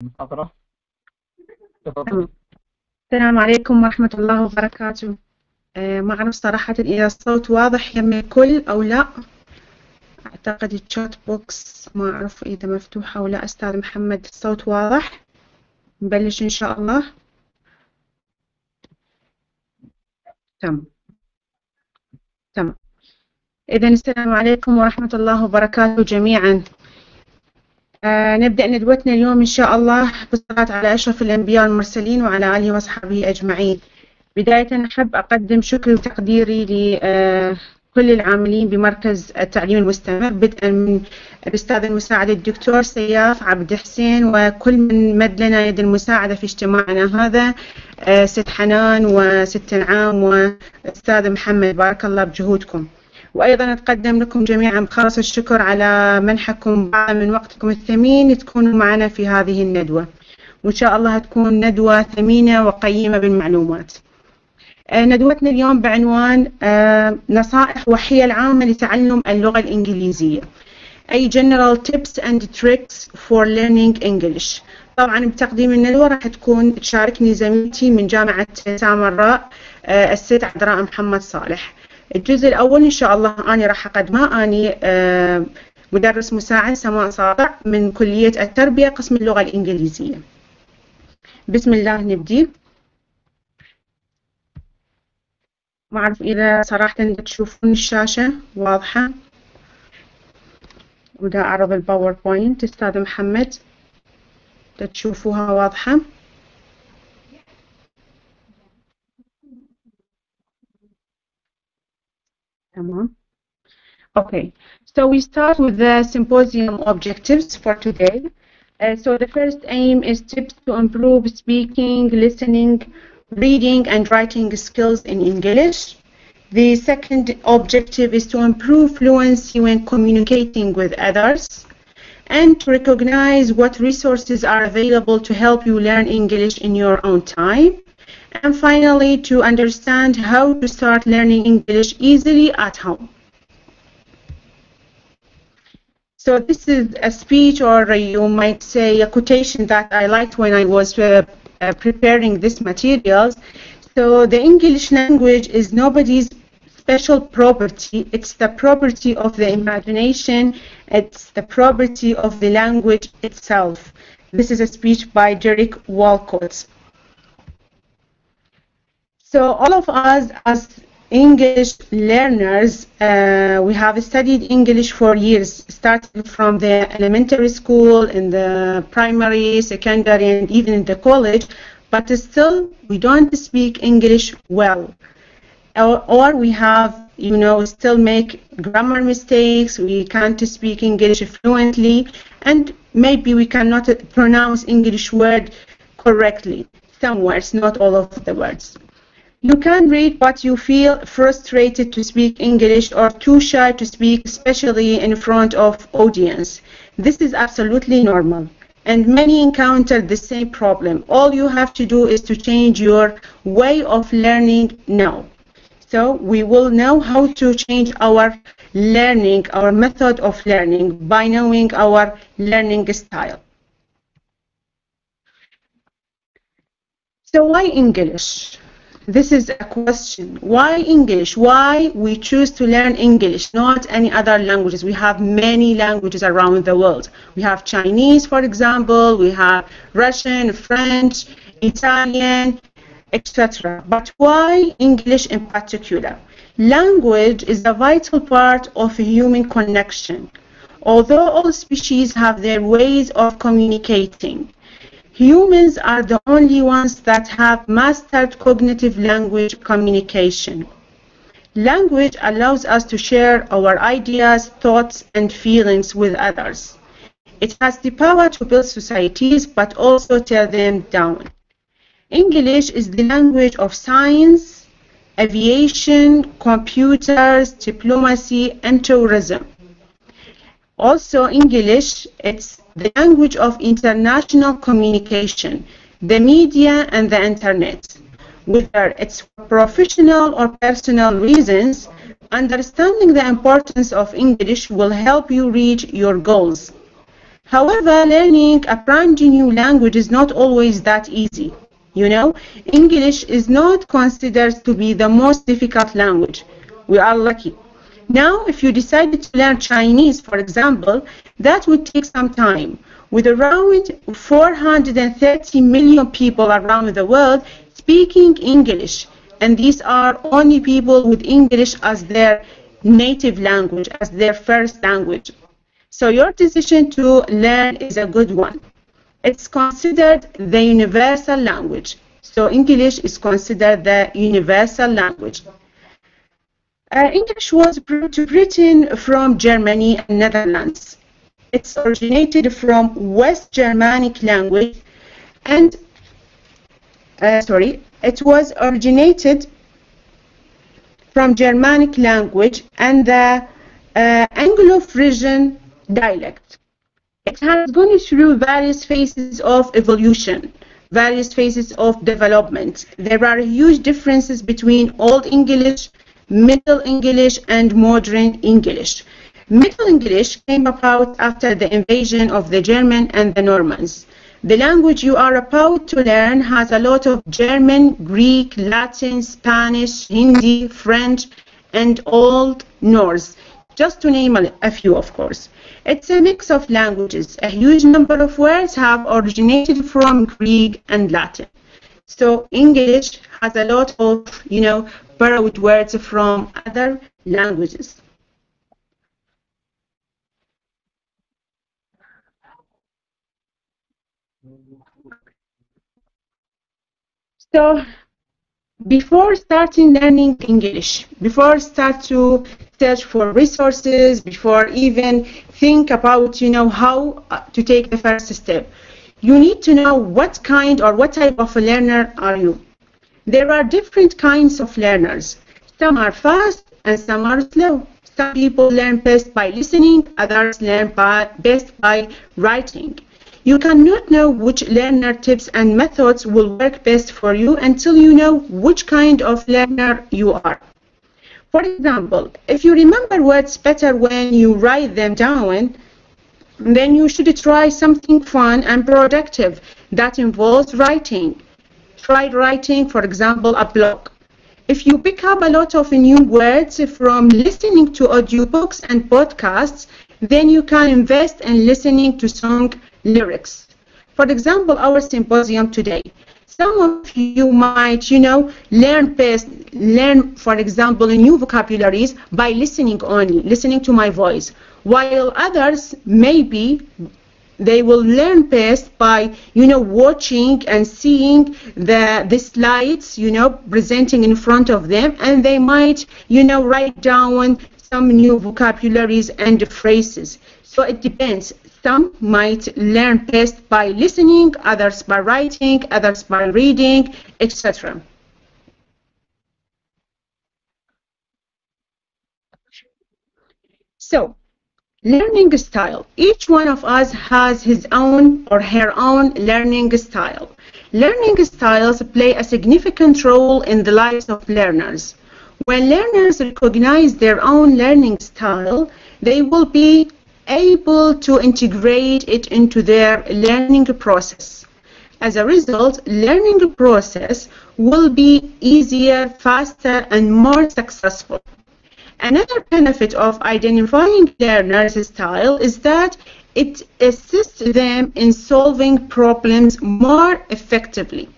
المحاضرة. تفضل. السلام عليكم ورحمة الله وبركاته. ما أعرف صراحة إذا الصوت واضح يم الكل أو لا. أعتقد الشات بوكس ما أعرف إذا مفتوحة أو لا. أستاذ محمد الصوت واضح؟ نبلش إن شاء الله. تمام. إذن السلام عليكم ورحمة الله وبركاته جميعا. نبدأ ندوتنا اليوم إن شاء الله بالصلاة على أشرف الأنبياء والمرسلين وعلى آله وصحبه أجمعين. بداية أحب أقدم شكري وتقديري لكل العاملين بمركز التعليم المستمر، بدءا من الأستاذ المساعد الدكتور سياف عبد حسين وكل من مد لنا يد المساعدة في اجتماعنا هذا، ست حنان وست انعام وأستاذ محمد، بارك الله بجهودكم. وأيضا أتقدم لكم جميعا بخالص الشكر على منحكم بعض من وقتكم الثمين تكونوا معنا في هذه الندوة، وإن شاء الله تكون ندوة ثمينة وقيمة بالمعلومات. ندوتنا اليوم بعنوان نصائح وحيل عامة لتعلم اللغة الإنجليزية، أي General Tips and Tricks for Learning English. طبعا بتقديم الندوة راح تشاركني زميلتي من جامعة سماء الست عذراء محمد صالح. الجزء الأول إن شاء الله أنا راح أقدمه، أني مدرس مساعد سماء ساطع من كلية التربية قسم اللغة الإنجليزية. بسم الله نبدي. ما أعرف إذا صراحة تشوفون الشاشة واضحة، ودا أعرض الباوربوينت أستاذ محمد تشوفوها واضحة. تمام. Okay, so we start with the symposium objectives for today. So the first aim is tips to improve speaking, listening, reading and writing skills in English. The second objective is to improve fluency when communicating with others and to recognize what resources are available to help you learn English in your own time. And finally, to understand how to start learning English easily at home. So this is a speech, or you might say a quotation, that I liked when I was preparing this materials. So the English language is nobody's special property. It's the property of the imagination. It's the property of the language itself. This is a speech by Derek Walcott. So all of us as English learners, we have studied English for years, starting from the elementary school, in the primary, secondary, and even in the college, but still we don't speak English well. Or we have, still make grammar mistakes, we can't speak English fluently, and maybe we cannot pronounce English word correctly. Some words, not all of the words. You can read, but you feel frustrated to speak English or too shy to speak, especially in front of audience. This is absolutely normal, and many encounter the same problem. All you have to do is to change your way of learning now. So we will know how to change our learning, our method of learning, by knowing our learning style. So why English? This is a question. Why English? Why we choose to learn English, not any other languages? We have many languages around the world. We have Chinese, for example. We have Russian, French, Italian, etc. But why English in particular? Language is a vital part of a human connection. Although all species have their ways of communicating, humans are the only ones that have mastered cognitive language communication. Language allows us to share our ideas, thoughts, and feelings with others. It has the power to build societies, but also tear them down. English is the language of science, aviation, computers, diplomacy, and tourism. Also, English, it's the language of international communication, the media, and the internet. Whether it's for professional or personal reasons, understanding the importance of English will help you reach your goals. However, learning a brand new language is not always that easy. You know, English is not considered to be the most difficult language. We are lucky. Now, if you decided to learn Chinese, for example, that would take some time. With around 430 million people around the world speaking English, and these are only people with English as their native language, as their first language. So your decision to learn is a good one. It's considered the universal language. So English is considered the universal language. English was brought to Britain from Germany and Netherlands. It's originated from West Germanic language and, it was originated from Germanic language and the Anglo-Frisian dialect. It has gone through various phases of evolution, various phases of development. There are huge differences between Old English, Middle English, and Modern English. Middle English came about after the invasion of the German and the Normans. The language you are about to learn has a lot of German, Greek, Latin, Spanish, Hindi, French, and Old Norse, just to name a few, of course. It's a mix of languages. A huge number of words have originated from Greek and Latin. So English has a lot of, borrowed words from other languages. So before starting learning English, before start to search for resources, before even think about, how to take the first step, you need to know what kind or what type of a learner are you. There are different kinds of learners. Some are fast and some are slow. Some people learn best by listening, others learn best by writing. You cannot know which learner tips and methods will work best for you until you know which kind of learner you are. For example, if you remember words better when you write them down, then you should try something fun and productive that involves writing. Try writing, for example, a blog. If you pick up a lot of new words from listening to audiobooks and podcasts, then you can invest in listening to song lyrics. For example, our symposium today. Some of you might, learn, for example, new vocabularies by listening only, listening to my voice, while others, maybe, they will learn best by, watching and seeing the slides, presenting in front of them, and they might, write down some new vocabularies and phrases. So it depends. Some might learn best by listening, others by writing, others by reading, etc. So, learning style. Each one of us has his own or her own learning style. Learning styles play a significant role in the lives of learners. When learners recognize their own learning style, they will be able to integrate it into their learning process. As a result, learning process will be easier, faster, and more successful. Another benefit of identifying learners' style is that it assists them in solving problems more effectively.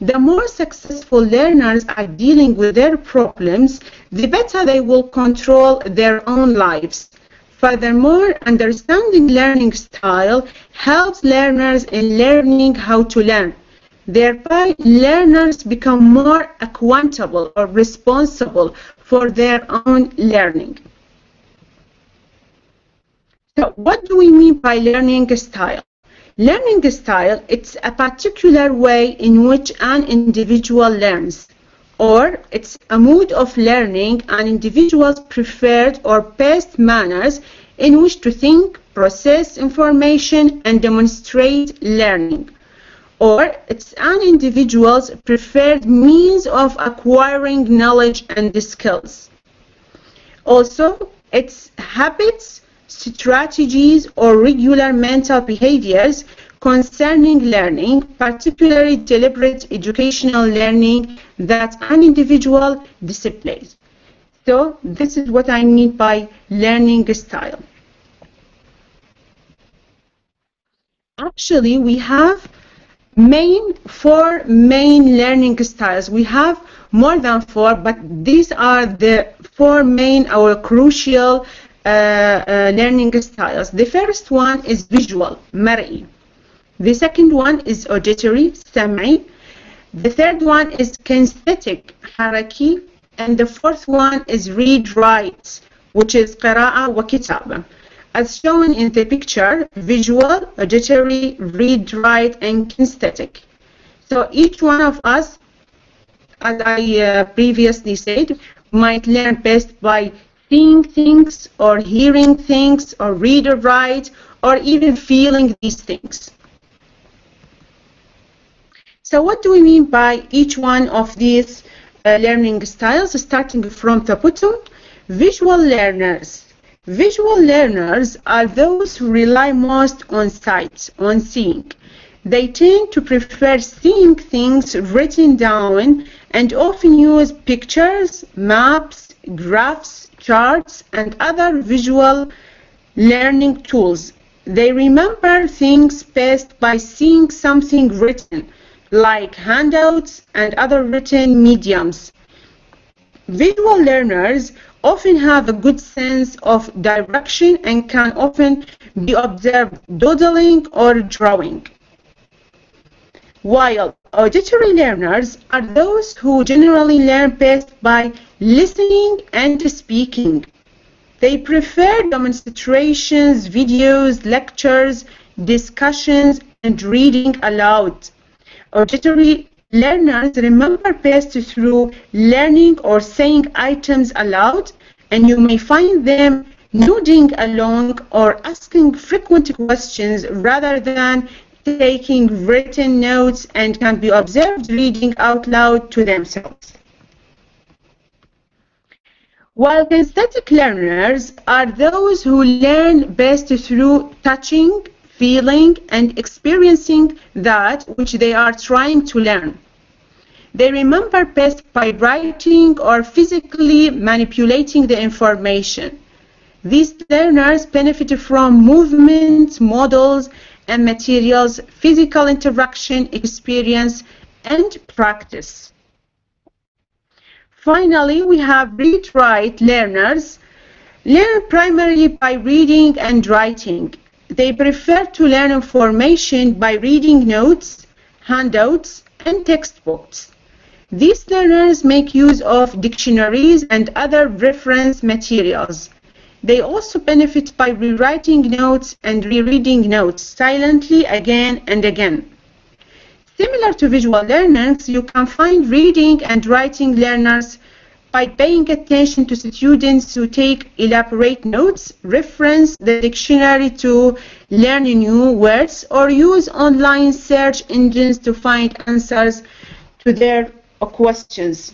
The more successful learners are dealing with their problems, the better they will control their own lives. Furthermore, understanding learning style helps learners in learning how to learn. Thereby, learners become more accountable or responsible for their own learning. So, what do we mean by learning style? Learning style, it's a particular way in which an individual learns, or it's a mode of learning an individual's preferred or best manners in which to think, process information, and demonstrate learning. Or it's an individual's preferred means of acquiring knowledge and skills. Also, it's habits strategies or regular mental behaviors concerning learning, particularly deliberate educational learning that an individual displays. So this is what I mean by learning style. Actually, we have four main learning styles. We have more than four, but these are the four main or crucial learning styles. The first one is visual, مرئي. The second one is auditory, سمعي. The third one is kinesthetic, حركي. And the fourth one is read-write, which is قراءة وكتابة. As shown in the picture, visual, auditory, read-write, and kinesthetic. So each one of us, as I previously said, might learn best by seeing things or hearing things or read or write or even feeling these things. So what do we mean by each one of these learning styles? Starting from the bottom, visual learners. Visual learners are those who rely most on sight, on seeing. They tend to prefer seeing things written down and often use pictures, maps, graphs, charts, and other visual learning tools. They remember things best by seeing something written, like handouts and other written mediums. Visual learners often have a good sense of direction and can often be observed doodling or drawing. While auditory learners are those who generally learn best by listening and speaking. They prefer demonstrations, videos, lectures, discussions, and reading aloud. Auditory learners remember best through learning or saying items aloud, and you may find them nodding along or asking frequent questions rather than taking written notes, and can be observed reading out loud to themselves. While kinesthetic learners are those who learn best through touching, feeling, and experiencing that which they are trying to learn. They remember best by writing or physically manipulating the information. These learners benefit from movement, models, and materials, physical interaction, experience, and practice. Finally, we have read-write learners. Learn primarily by reading and writing. They prefer to learn information by reading notes, handouts, and textbooks. These learners make use of dictionaries and other reference materials. They also benefit by rewriting notes and rereading notes silently again and again. Similar to visual learners, you can find reading and writing learners by paying attention to students who take elaborate notes, reference the dictionary to learn new words, or use online search engines to find answers to their questions.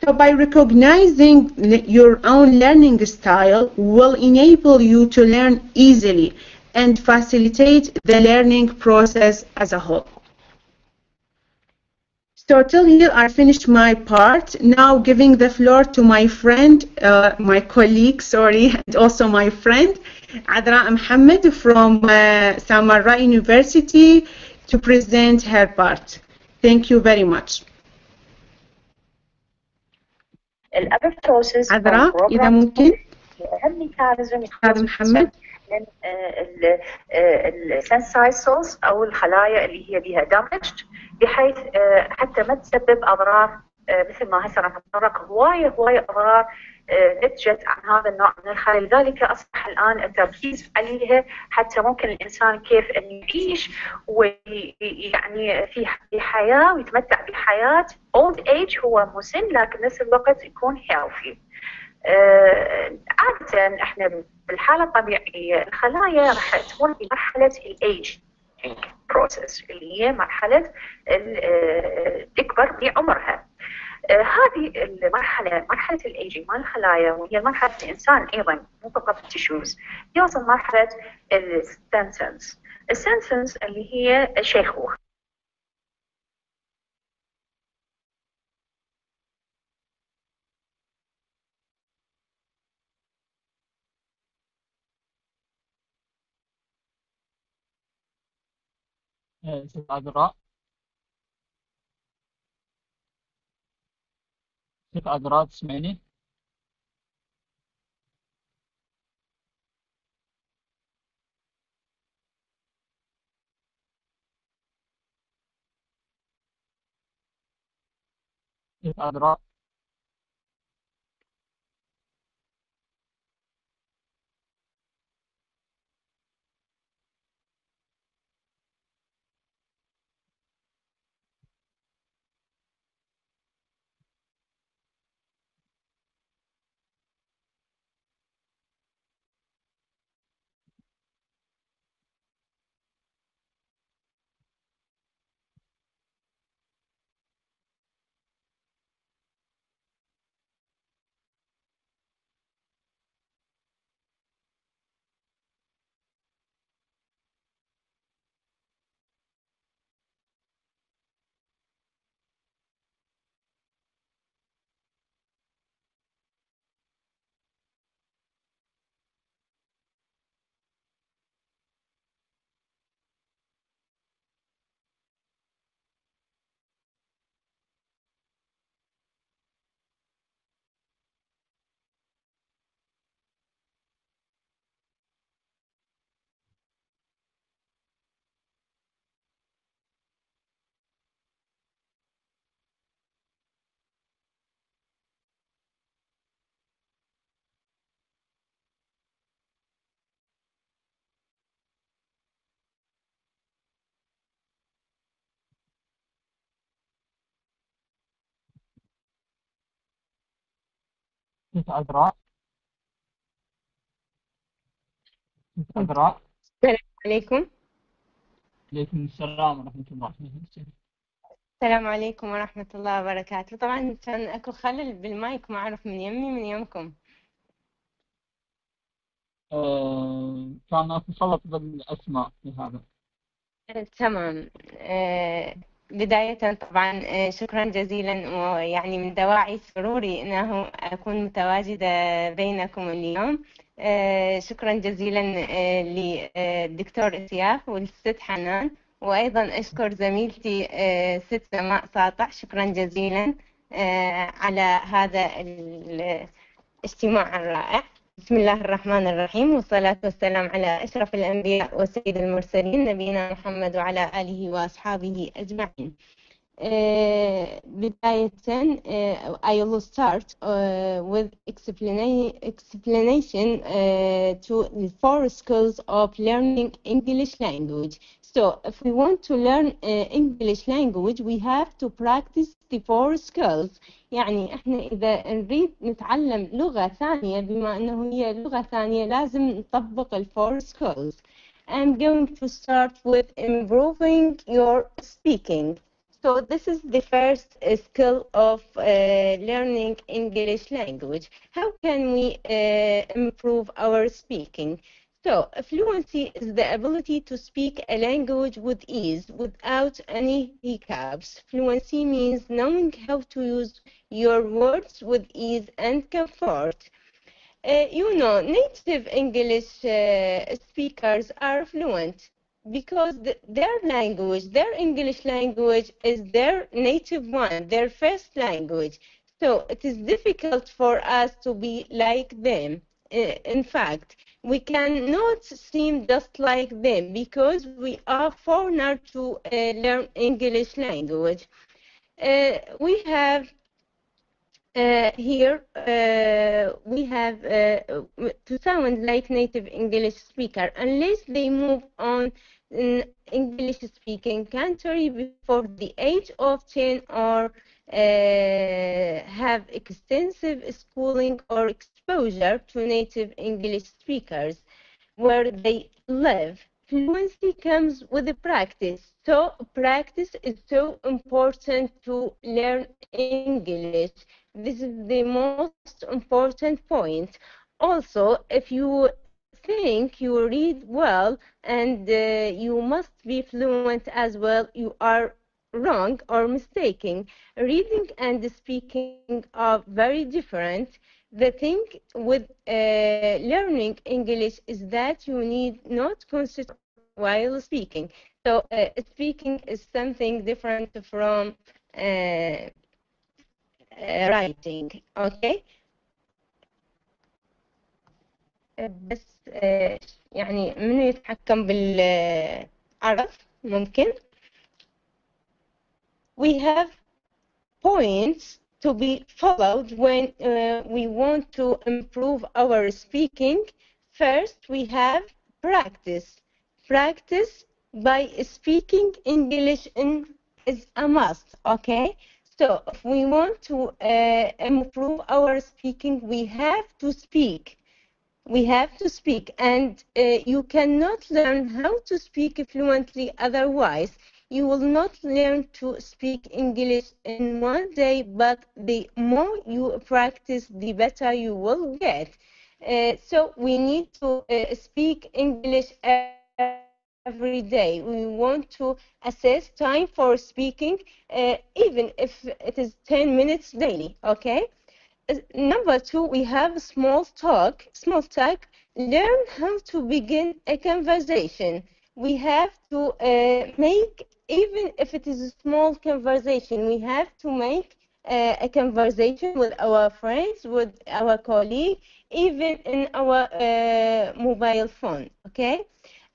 So by recognizing your own learning style will enable you to learn easily and facilitate the learning process as a whole. So till here I finished my part. Now giving the floor to my friend, my colleague, and also my friend, عذراء محمد from Samaria University to present her part. Thank you very much. عذراء إذا ممكن. أهم ميكانيزم أستاذ محمد. السنسايسلز أو الخلايا اللي هي بها دامج بحيث حتى ما تسبب أضرار مثل ما هسه راح نتطرق هواية أضرار نتجت عن هذا النوع من الخلايا. لذلك أصبح الآن التركيز عليها حتى ممكن الإنسان كيف أن يعيش ويعني في حياة ويتمتع بحياة old age هو مسن لكن نفس الوقت يكون healthy. عادة احنا بالحالة الطبيعية الخلايا راح تمر بمرحلة الايج بروسس اللي هي مرحلة تكبر بعمرها. هذه المرحلة، مرحلة الايجينج مال الخلايا، وهي مرحلة الإنسان أيضا مو فقط التشوز، يوصل مرحلة السنسنس. السنسنس اللي هي الشيخوخة. ست عذراء. ست عذراء تسمعني؟ ست عذراء. ست عذراء. ست عذراء. السلام عليكم. عليكم السلام ورحمة الله وبركاته. السلام عليكم ورحمة الله وبركاته. طبعا كان اكو خلل بالمايك، ما اعرف من يمي من يمكم. كان اتصلت بالأسماء في هذا. تمام. بداية طبعا شكرا جزيلا، ويعني من دواعي سروري انه اكون متواجدة بينكم اليوم. شكرا جزيلا للدكتور اسياف والست حنان، وايضا اشكر زميلتي ست سماء ساطع. شكرا جزيلا على هذا الاجتماع الرائع. بسم الله الرحمن الرحيم، والصلاة والسلام على أشرف الأنبياء وسيد المرسلين نبينا محمد وعلى آله وأصحابه أجمعين. بداية I will start with explanation to the 4 skills of learning English language. So if we want to learn English language, we have to practice the 4 skills. يعني احنا إذا نريد نتعلم لغة ثانية، بما أنه هي لغة ثانية، لازم نطبق ال 4 skills. I'm going to start with improving your speaking. So this is the first skill of learning English language. How can we improve our speaking? So fluency is the ability to speak a language with ease without any hiccups. Fluency means knowing how to use your words with ease and comfort. You know, native English speakers are fluent because their language, their English language is their native one, their first language. So it is difficult for us to be like them. In fact, we cannot seem just like them because we are foreigner to learn English language. We have here we have to sound like native English speaker unless they move on in English speaking country before the age of 10 or have extensive schooling or exposure to native English speakers where they live. fluency comes with the practice. So practice is so important to learn English. This is the most important point. Also, if you think you read well and you must be fluent as well, you are wrong or mistaken. Reading and speaking are very different. The thing with learning English is that you need not concentrate while speaking. So speaking is something different from writing. Okay. بس يعني منو يتحكم بالعرض ممكن. We have points to be followed when we want to improve our speaking. First, we have practice. Practice by speaking English is a must, okay? So if we want to improve our speaking, we have to speak. We have to speak, and you cannot learn how to speak fluently otherwise. You will not learn to speak English in one day, but the more you practice, the better you will get. So we need to speak English every day. We want to assess time for speaking, even if it is 10 minutes daily, okay? Number two, we have small talk. Small talk, learn how to begin a conversation. We have to make, even if it is a small conversation, we have to make a conversation with our friends, with our colleague, even in our mobile phone, okay?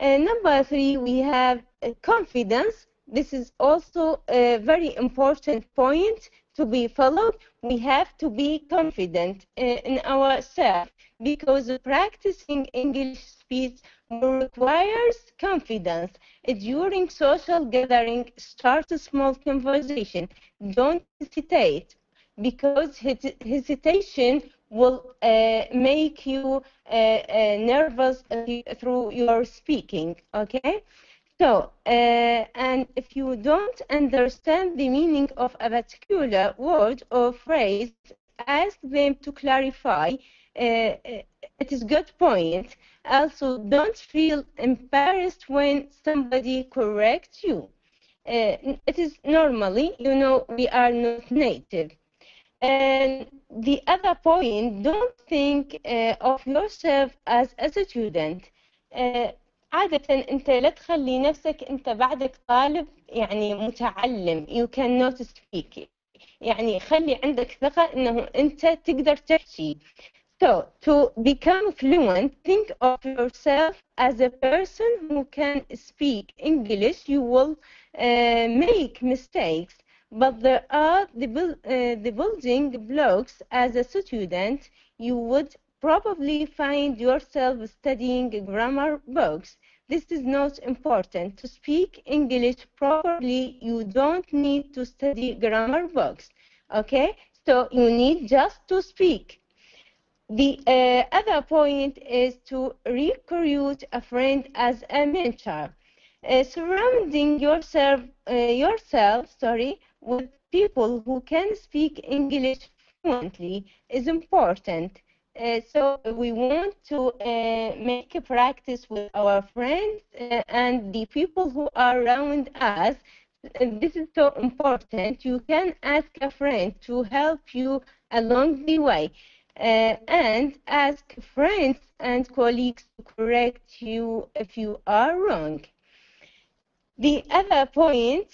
Number three, we have confidence. This is also a very important point to be followed. We have to be confident in ourselves, because practicing English speech requires confidence. During social gathering, start a small conversation. Don't hesitate, because hesitation will make you nervous through your speaking, okay? So, and if you don't understand the meaning of a particular word or phrase, ask them to clarify. It is good point. Also, don't feel embarrassed when somebody corrects you. It is normally, you know, we are not native. And the other point, don't think of yourself as a student. عادة أنت لا تخلي نفسك أنت بعدك طالب يعني متعلم. You cannot speak. يعني خلي عندك ثقة أنه أنت تقدر تحكي. So to become fluent, think of yourself as a person who can speak English. You will make mistakes, but there are the building blocks. As a student, you would probably find yourself studying grammar books. This is not important. To speak English properly, you don't need to study grammar books, okay? So you need just to speak. The other point is to recruit a friend as a mentor. Surrounding yourself with people who can speak English fluently is important. So we want to make a practice with our friends and the people who are around us. This is so important. You can ask a friend to help you along the way. And ask friends and colleagues to correct you if you are wrong. The other point,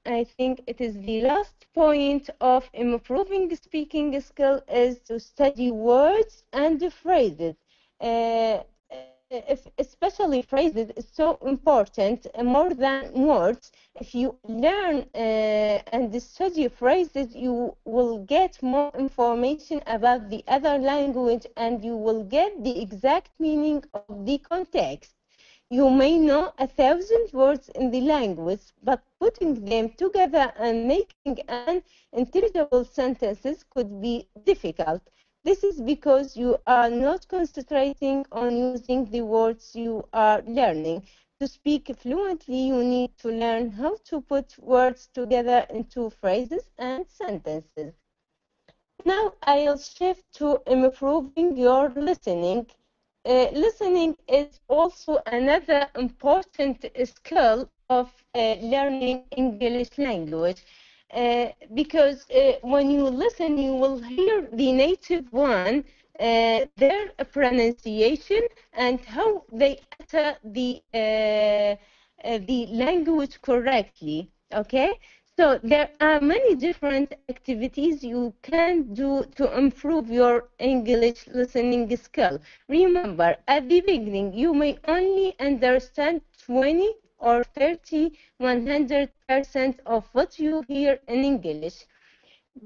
I think it is the last point of improving speaking skill, is to study words and phrases. Especially phrases is so important, more than words. If you learn and study phrases, you will get more information about the other language, and you will get the exact meaning of the context. You may know 1,000 words in the language, but putting them together and making an intelligible sentences could be difficult. This is because you are not concentrating on using the words you are learning. to speak fluently, you need to learn how to put words together into phrases and sentences. Now I'll shift to improving your listening. Listening is also another important skill of learning English language. Because when you listen, you will hear the native one, their pronunciation, and how they utter the language correctly. Okay, so there are many different activities you can do to improve your English listening skill. Remember, at the beginning, you may only understand 20 or 30, 100% of what you hear in English.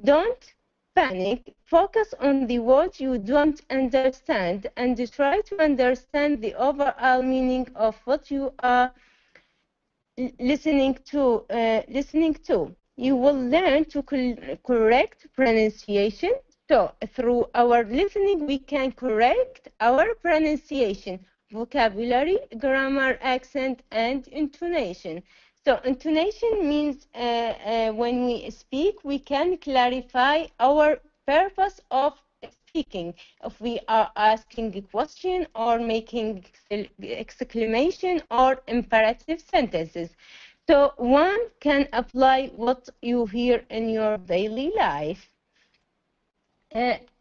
Don't panic. Focus on the words you don't understand and try to understand the overall meaning of what you are listening to. You will learn to correct pronunciation. So through our listening, we can correct our pronunciation, vocabulary, grammar, accent, and intonation. So intonation means when we speak, we can clarify our purpose of speaking. If we are asking a question or making exclamation or imperative sentences. So one can apply what you hear in your daily life.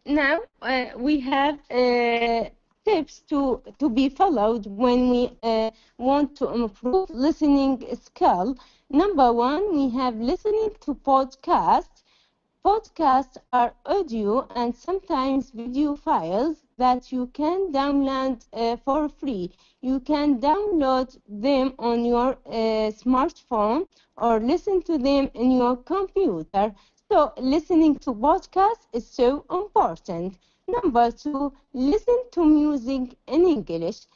Now we have tips to be followed when we want to improve listening skill. Number one, we have listening to podcasts. Podcasts are audio and sometimes video files that you can download for free. You can download them on your smartphone or listen to them in your computer. So listening to podcasts is so important. Number two, listen to music in English.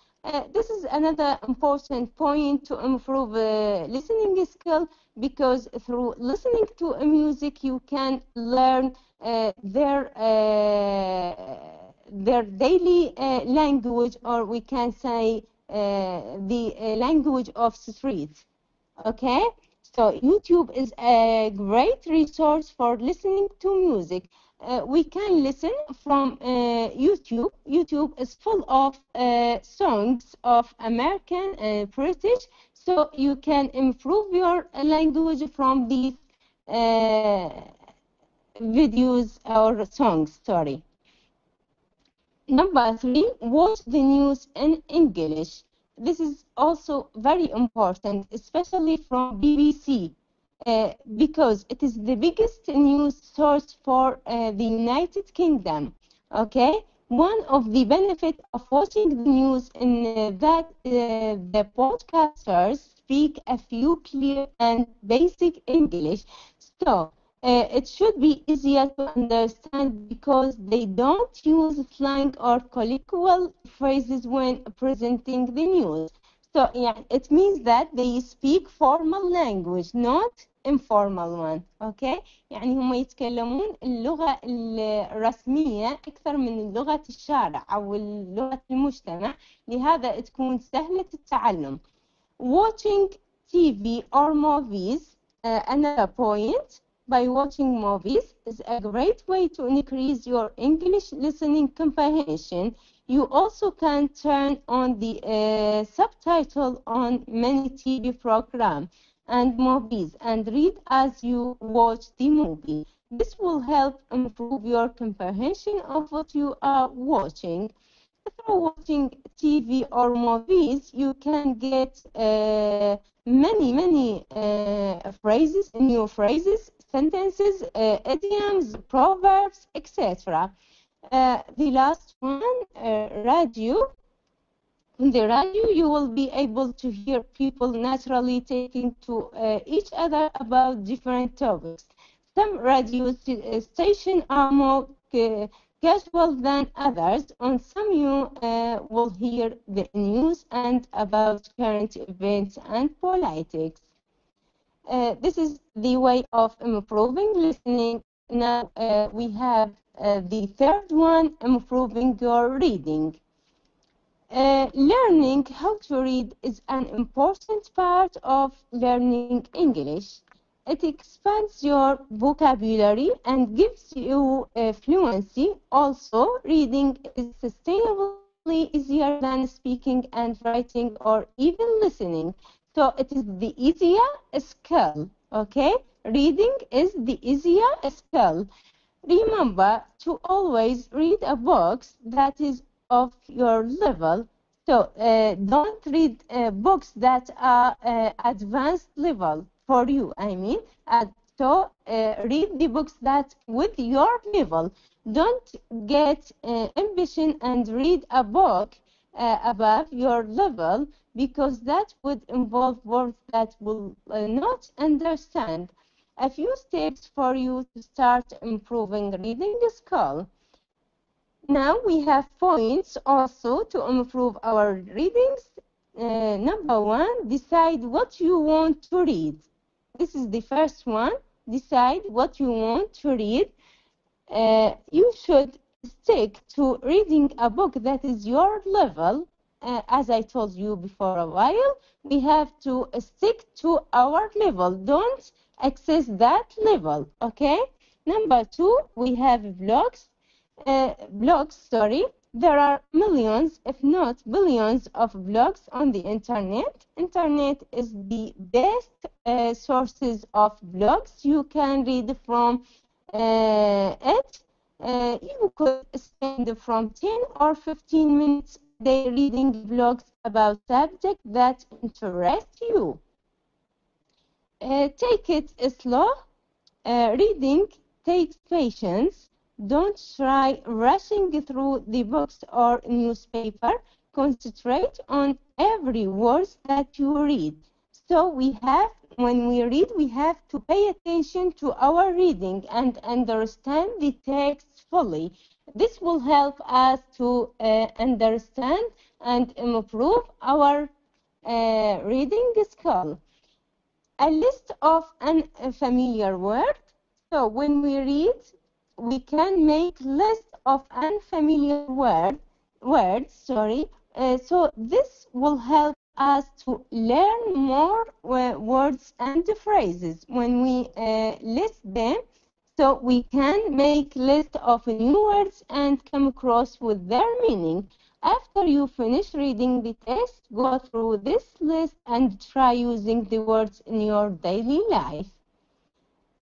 This is another important point to improve listening skill, because through listening to music you can learn their daily language, or we can say the language of streets. Okay, so YouTube is a great resource for listening to music. We can listen from YouTube. YouTube is full of songs of American and British, so you can improve your language from these videos or songs, sorry. Number three, watch the news in English. This is also very important, especially from BBC. Because it is the biggest news source for the United Kingdom. Okay, one of the benefits of watching the news in that the podcasters speak a few clear and basic English, so it should be easier to understand because they don't use slang or colloquial phrases when presenting the news. So yeah, it means that they speak formal language, not informal one. Okay, يعني هم يتكلمون اللغة الرسمية أكثر من لغة الشارع أو لغة المجتمع، لهذا تكون سهلة التعلم. Watching TV or movies, another point. By watching movies is a great way to increase your English listening comprehension. You also can turn on the subtitle on many TV programs and movies and read as you watch the movie. This will help improve your comprehension of what you are watching. Through watching TV or movies, you can get many phrases, new phrases, sentences, idioms, proverbs, etc. The last one, radio. In the radio, you will be able to hear people naturally talking to each other about different topics. Some radio stations are more casual than others. On some, you will hear the news and about current events and politics. This is the way of improving listening. Now we have the third one, improving your reading. Learning how to read is an important part of learning English. It expands your vocabulary and gives you fluency. Also, reading is sustainably easier than speaking and writing or even listening. So it is the easier skill, okay? Reading is the easier skill. Remember to always read a book that is of your level. So don't read books that are advanced level for you, I mean. Read the books that with your level. Don't get ambition and read a book above your level, because that would involve words that will not understand. A few steps for you to start improving reading skill. Now we have points also to improve our readings. Number one, decide what you want to read. This is the first one. Decide what you want to read. You should stick to reading a book that is your level. As I told you before a while, we have to stick to our level. Don't access that level, okay? Number two, we have blogs. There are millions, if not billions, of blogs on the internet. Internet is the best sources of blogs. You can read from it. You could spend from 10 or 15 minutes a day reading blogs about subjects that interest you. Take it slow. Reading takes patience. Don't try rushing through the books or newspaper. Concentrate on every word that you read. So when we read, we have to pay attention to our reading and understand the text fully. This will help us to understand and improve our reading skill. A list of unfamiliar words. So when we read, we can make list of unfamiliar words. So this will help us to learn more words and phrases when we list them. So we can make list of new words and come across with their meaning. After you finish reading the text, go through this list and try using the words in your daily life.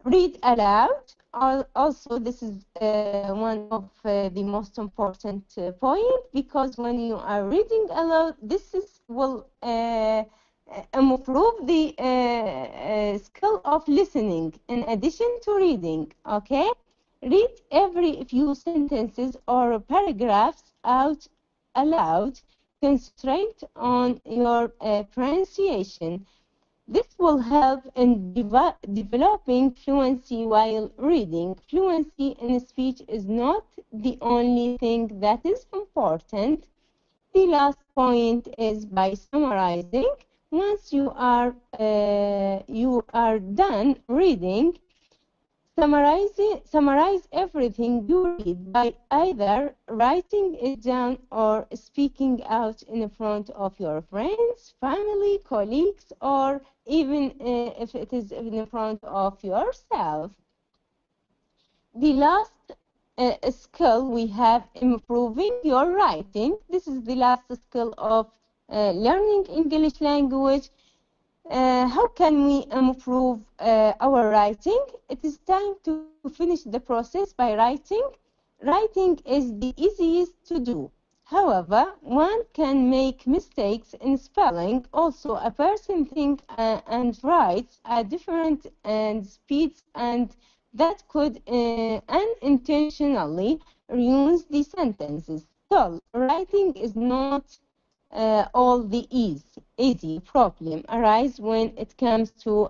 Read aloud. Also, this is one of the most important point, because when you are reading aloud, will improve the skill of listening in addition to reading, okay? Read every few sentences or paragraphs out aloud. Concentrate on your pronunciation. This will help in developing fluency while reading. Fluency in speech is not the only thing that is important. The last point is by summarizing. Once you are done reading, summarize everything you read by either writing it down or speaking out in front of your friends, family, colleagues, or even if it is in front of yourself. The last skill we have, improving your writing. This is the last skill of learning English language. How can we improve our writing? It is time to finish the process by writing. Writing is the easiest to do. However, one can make mistakes in spelling. Also, a person thinks and writes at different speeds, and that could unintentionally ruin the sentences. So, writing is not all the easy problem arise when it comes to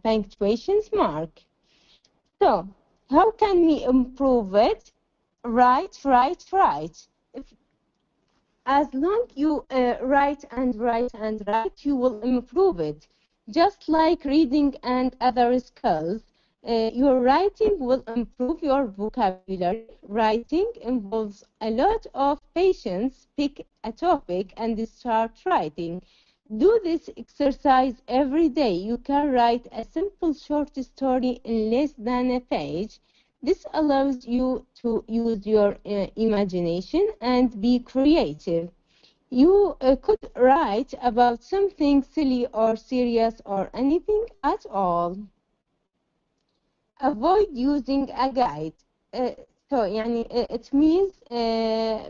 punctuations mark. So, how can we improve it? Write. As long you write, you will improve it. Just like reading and other skills, Your writing will improve your vocabulary. Writing involves a lot of patience. Pick a topic and start writing. Do this exercise every day. You can write a simple short story in less than a page. This allows you to use your imagination and be creative. You could write about something silly or serious or anything at all. Avoid using a guide. So يعني it means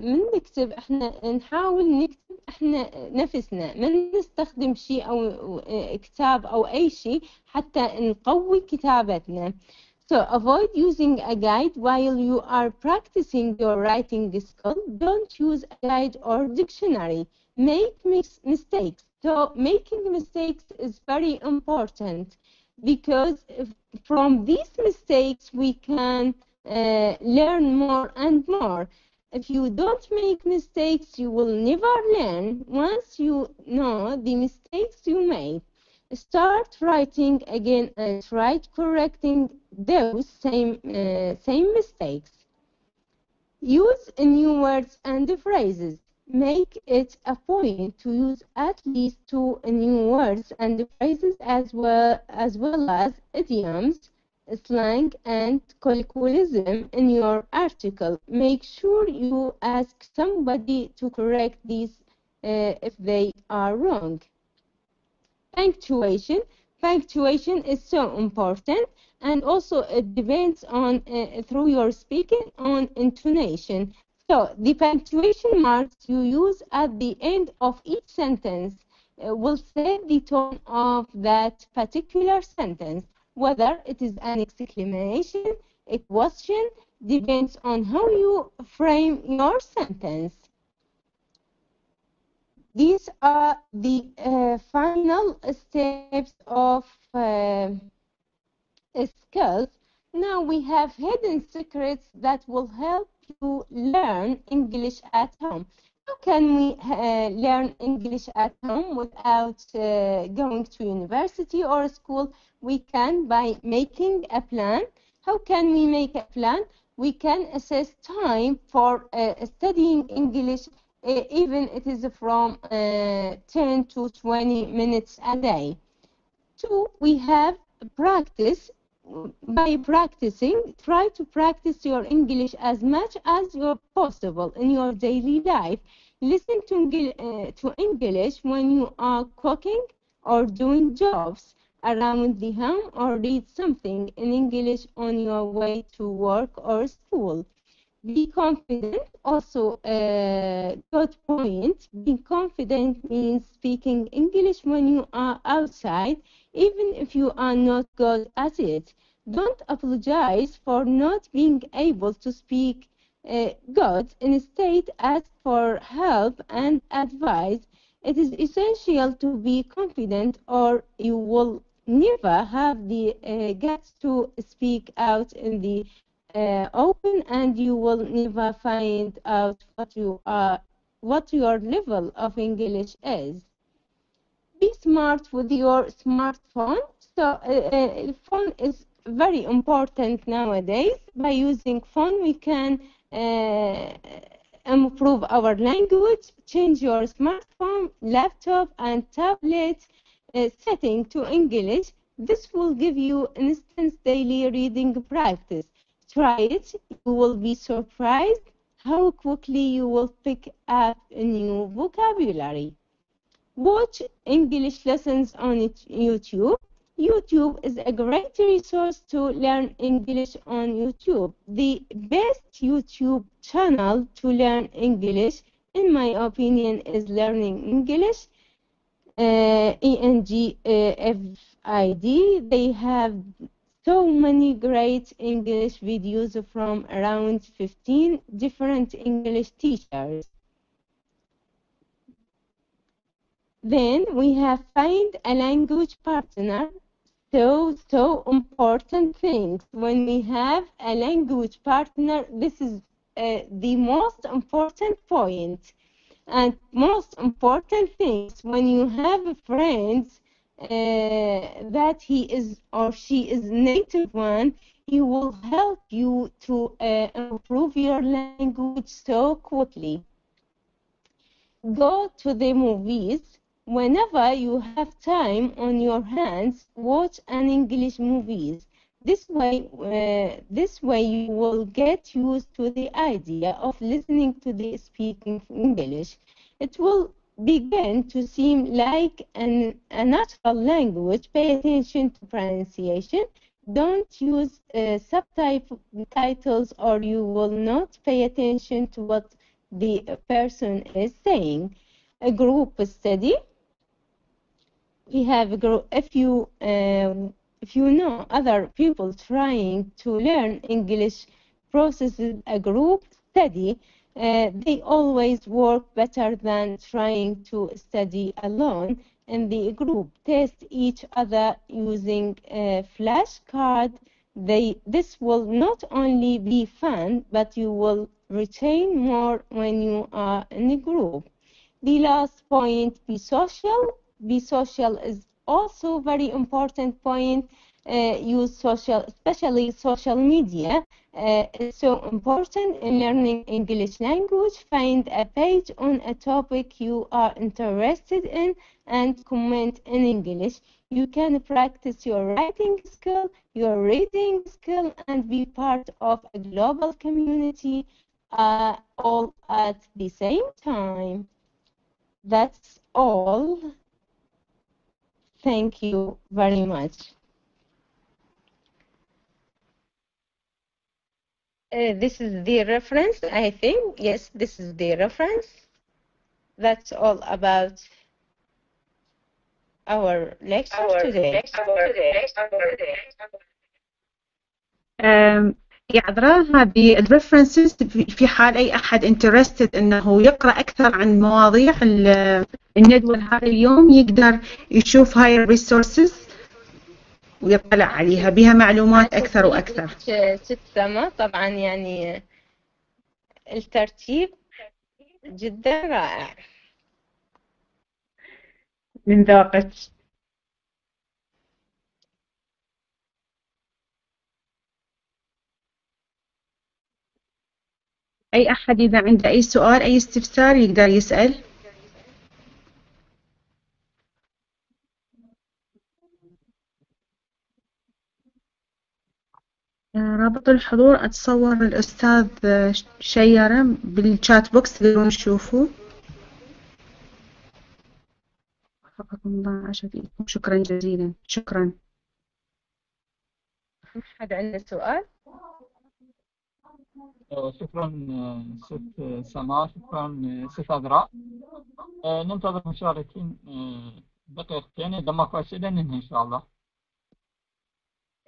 من نكتب احنا نحاول نكتب احنا نفسنا، ما نستخدم شيء او كتاب او اي شيء حتى نقوي كتابتنا. So avoid using a guide while you are practicing your writing skill. Don't use a guide or dictionary. Make mistakes. So making mistakes is very important, because from these mistakes we can learn more and more. If you don't make mistakes, you will never learn. Once you know the mistakes you made, start writing again and try correcting those same mistakes. Use new words and phrases. Make it a point to use at least 2 new words and phrases as well as idioms, slang, and colloquialism in your article. Make sure you ask somebody to correct these if they are wrong. Punctuation. Punctuation is so important, and also it depends on through your speaking on intonation. So the punctuation marks you use at the end of each sentence will set the tone of that particular sentence. Whether it is an exclamation, a question, depends on how you frame your sentence. These are the final steps of skills. Now we have hidden secrets that will help you learn English at home. How can we learn English at home without going to university or school? We can by making a plan. How can we make a plan? We can assess time for studying English, even it is from 10 to 20 minutes a day. 2, we have practice. By practicing, try to practice your English as much as possible in your daily life. Listen to English when you are cooking or doing jobs around the home, or read something in English on your way to work or school. Be confident, also a good point. Being confident means speaking English when you are outside, even if you are not good at it. Don't apologize for not being able to speak good. Instead, ask for help and advice. It is essential to be confident, or you will never have the guts to speak out in the open, and you will never find out what your level of English is. Be smart with your smartphone. So phone is very important nowadays. By using phone, we can improve our language. Change your smartphone, laptop, and tablet setting to English. This will give you instant daily reading practice. Try it. You will be surprised how quickly you will pick up a new vocabulary. Watch English lessons on YouTube. YouTube is a great resource to learn English on YouTube. The best YouTube channel to learn English, in my opinion, is Learning English, ENGFID. They have so many great English videos from around 15 different English teachers. Then we have find a language partner. So important things. When we have a language partner, this is the most important point. And most important things, when you have friends that he is or she is native one, he will help you to improve your language so quickly. Go to the movies. Whenever you have time on your hands, watch an English movies. This way you will get used to the idea of listening to the speaking English. It will begin to seem like a natural language. Pay attention to pronunciation. Don't use subtitles or you will not pay attention to what the person is saying. A group study. We have a group. If you know other people trying to learn English processes, a group study, they always work better than trying to study alone. In the group, test each other using a flashcard. This will not only be fun, but you will retain more when you are in a group. The last point, be social. Be social is also very important point. Use social, especially social media. Is so important in learning English language. Find a page on a topic you are interested in and comment in English. You can practice your writing skill, your reading skill, and be part of a global community all at the same time. That's all. Thank you very much. This is the reference, I think. Yes, this is the reference. That's all about our lecture today. يا عذراء، هذه الريفرنسز في حال أي أحد انترستد إنه يقرأ أكثر عن مواضيع الندوة هذا اليوم، يقدر يشوف هاي الريسورسز ويطلع عليها، بها معلومات أكثر وأكثر. سماء طبعا يعني الترتيب جدا رائع. من ذوقك. أي أحد إذا عنده أي سؤال أي استفسار يقدر يسأل. رابط الحضور أتصور الأستاذ شيره بالشات بوكس، تقدرون تشوفوه. وفقكم الله عشرة. شكرا جزيلا. شكرا. أحد عنده سؤال؟ شكرا ست سماء، شكرا ست عذراء. ننتظر المشاركين دقيقتين، إذا ماكو أسئلة ننهي إن شاء الله.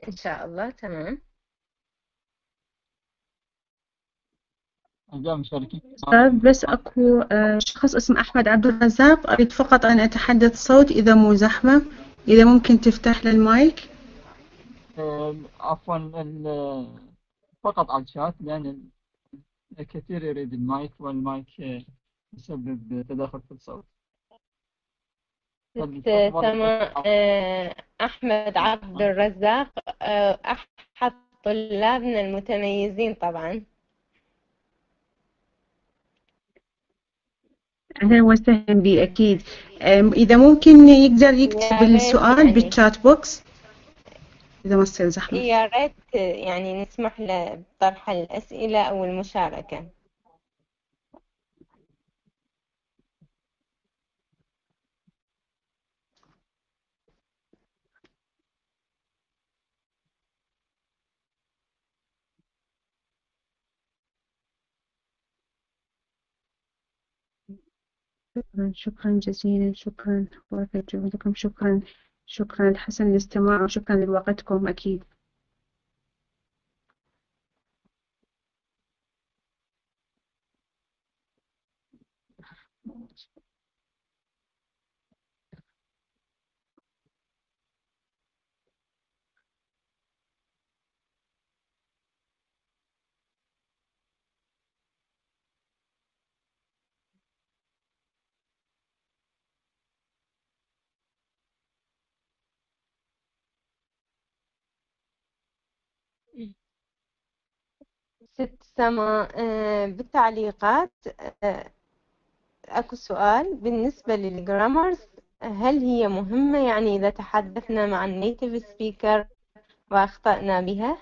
إن شاء الله. تمام. أستاذ بس أكو شخص اسمه أحمد عبد الرزاق، أريد فقط أن أتحدث صوت إذا مو زحمة، إذا ممكن تفتح للمايك. عفوا فقط على الشات، لأن الكثير يريد المايك والمايك يسبب تداخل في الصوت. تمام. أحمد عبد الرزاق أحد طلابنا المتميزين طبعا. أهلا وسهلا بي. أكيد إذا ممكن يقدر يكتب السؤال بالشات بوكس إذا ما تصير زحمة. يا ريت يعني نسمح له بطرح الأسئلة أو المشاركة. شكرا جزيلا. شكرا وافق جهودكم. شكرا. شكرا لحسن الاستماع وشكرا لوقتكم. أكيد. ست سما، بالتعليقات أكو سؤال بالنسبة للجرامرز، هل هي مهمة يعني إذا تحدثنا مع النيتيف سبيكر وأخطأنا بها؟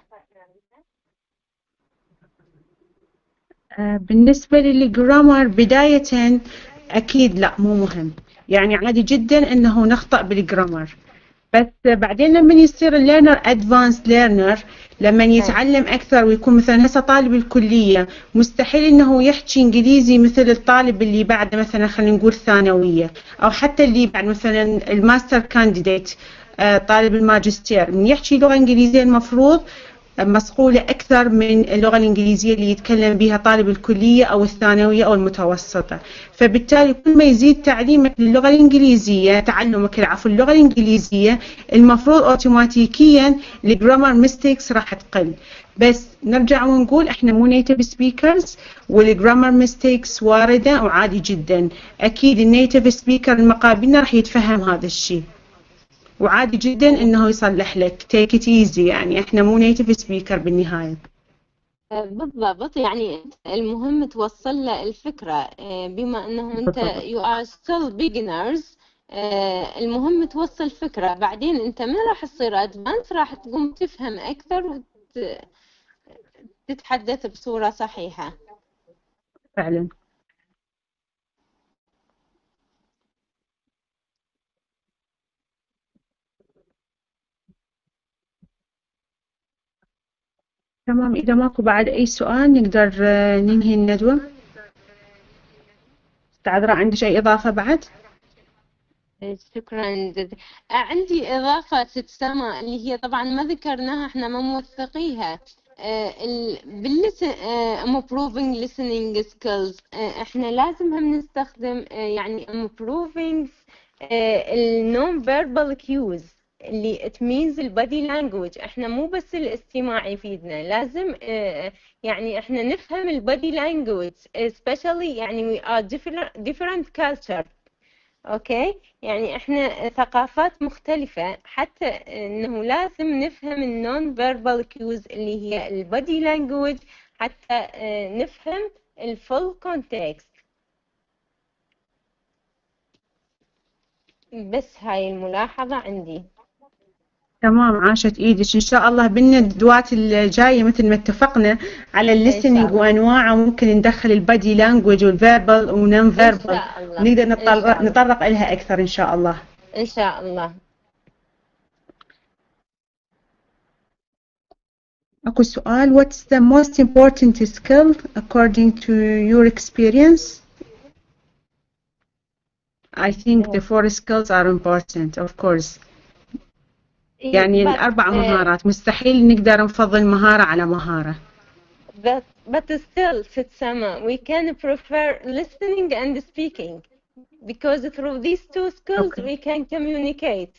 بالنسبة للجرامر بداية أكيد لا، مو مهم. يعني عادي جدا إنه نخطأ بالجرامر، بس بعدين لما يصير الليرنر ادفانس ليرنر، لما يتعلم اكثر ويكون مثلا هسه طالب الكليه، مستحيل انه يحكي انجليزي مثل الطالب اللي بعد مثلا خلينا نقول ثانويه، او حتى اللي بعد مثلا الماستر كانديديت، طالب الماجستير، من يحكي لغه انجليزيه المفروض مصقولة أكثر من اللغة الإنجليزية اللي يتكلم بها طالب الكلية أو الثانوية أو المتوسطة. فبالتالي كل ما يزيد تعليمك للغة الإنجليزية، تعلمك العفو اللغة الإنجليزية، المفروض أوتوماتيكيا الجرامر ميستيكس راح تقل. بس نرجع ونقول احنا مو نيتيف سبيكرز، والجرامر ميستيكس واردة وعادي جدا. أكيد النيتيف سبيكر المقابلنا راح يتفهم هذا الشيء، وعادي جدا انه يصلح لك. take it easy، يعني احنا مو native speaker بالنهاية. بالضبط، يعني المهم توصل له الفكرة، بما انه انت you are still beginners، المهم توصل فكرة، بعدين انت من راح تصير advanced راح تقوم تفهم اكثر وتتحدث بصورة صحيحة. فعلا. تمام، إذا ماكو بعد أي سؤال نقدر ننهي الندوة. عذراء عندك أي إضافة بعد؟ شكرا جدا. عندي إضافة ست سماء اللي هي طبعا ما ذكرناها، احنا ما موثقيها، improving listening skills. احنا لازم هم نستخدم يعني improving non verbal cues اللي it means البادي لانجوج. احنا مو بس الاستماع يفيدنا، لازم يعني احنا نفهم البادي لانجوج especially يعني we are different culture. اوكي، يعني احنا ثقافات مختلفة، حتى انه لازم نفهم النون فيربال كيوز اللي هي البادي لانجوج حتى نفهم الفول كونتكست. بس هاي الملاحظة عندي. تمام، عاشت ايدك. ان شاء الله بالندوات الجايه مثل ما اتفقنا على الليسننج وانواعه، ممكن ندخل البادي لانجوج والفيربال ونون فيربال، نقدر نتطرق لها اكثر ان شاء الله. ان شاء الله. اكو سؤال: what's the most important skill according to your experience? I think the four skills are important of course. يعني الأربع مهارات مستحيل نقدر نفضل مهارة على مهارة. But still, Sitsama, we can prefer listening and speaking because through these two skills we can communicate.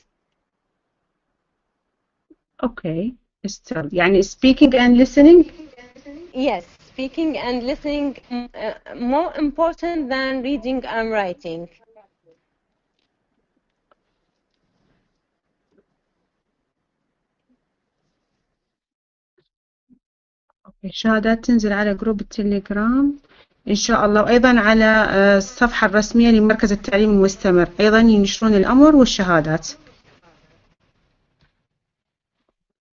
Okay, still يعني speaking and listening. Yes, speaking and listening more important than reading and writing. شهادات تنزل على جروب التليجرام إن شاء الله، وأيضا على الصفحة الرسمية لمركز التعليم المستمر، أيضا ينشرون الأمر والشهادات.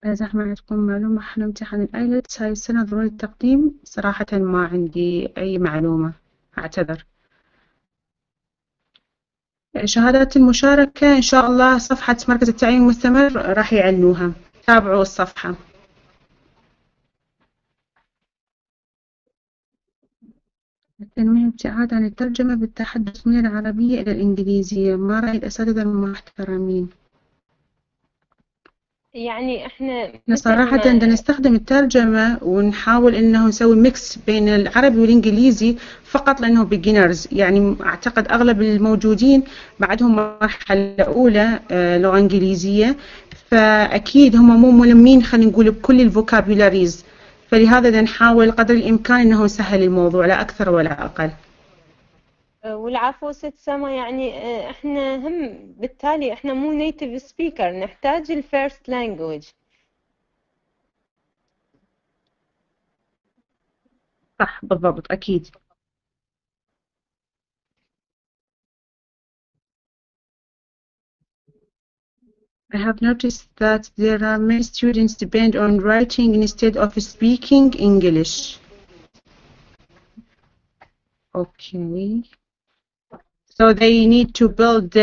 زحمة عندكم معلومة حول امتحان الآيلتس هاي السنة ضروري التقديم؟ صراحة ما عندي أي معلومة، أعتذر. شهادات المشاركة إن شاء الله صفحة مركز التعليم المستمر راح يعلنوها، تابعوا الصفحة. التنويه ابتعاد عن الترجمة بالتحدث من العربية إلى الإنجليزية، ما رأي الأساتذة المحترمين؟ يعني احنا صراحة بدنا نستخدم الترجمة ونحاول انه نسوي ميكس بين العربي والانجليزي فقط لانه بيجنرز، يعني اعتقد اغلب الموجودين بعدهم مرحلة اولى لغة انجليزية، فاكيد هم مو ملمين خلينا نقول بكل الفوكابولاريز، فلهذا بدنا نحاول قدر الامكان انه نسهل الموضوع لا اكثر ولا اقل. والعفو ست سما، يعني احنا هم بالتالي احنا مو نيتيف سبيكر، نحتاج الفيرست لانجويج. صح بالضبط أكيد. I have noticed that there are many students depend on writing instead of speaking English. Okay. So they need to build,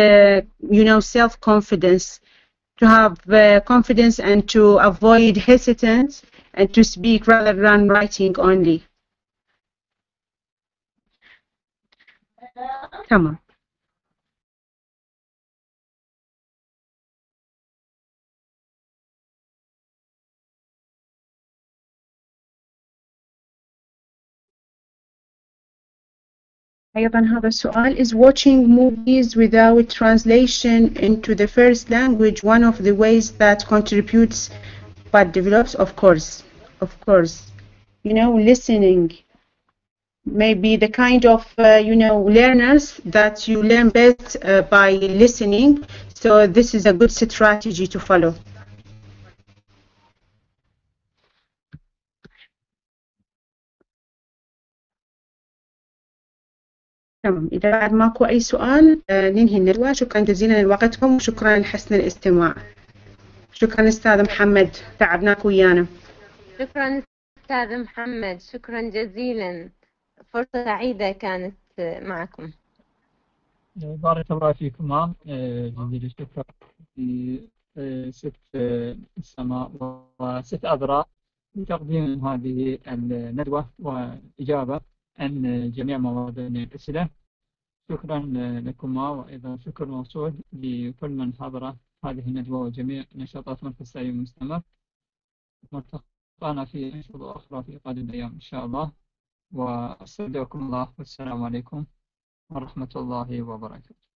self-confidence, to have confidence and to avoid hesitance and to speak rather than writing only. تمام. أيضا هذا السؤال: is watching movies without translation into the first language one of the ways that contributes but develops? Of course, listening may be the kind of learners that you learn best by listening, so this is a good strategy to follow. تمام، إذا بعد ماكو أي سؤال ننهي الندوة. شكرا جزيلا لوقتكم وشكرا لحسن الاستماع. شكرا أستاذ محمد، تعبناك ويانا. شكرا أستاذ محمد، شكرا جزيلا، فرصة سعيدة كانت معكم. بارك الله فيكم. جزيل الشكر لست سماء وست عذراء لتقديم هذه الندوة وإجابة عن جميع مواد الأسئلة. شكرا لكما، وأيضا شكر موصول لكل من حضر هذه الندوة وجميع نشاطات مركز التعليم المستمر. نلتقينا في أنشطة أخرى في قادم الأيام إن شاء الله، واستودعكم الله والسلام عليكم ورحمة الله وبركاته.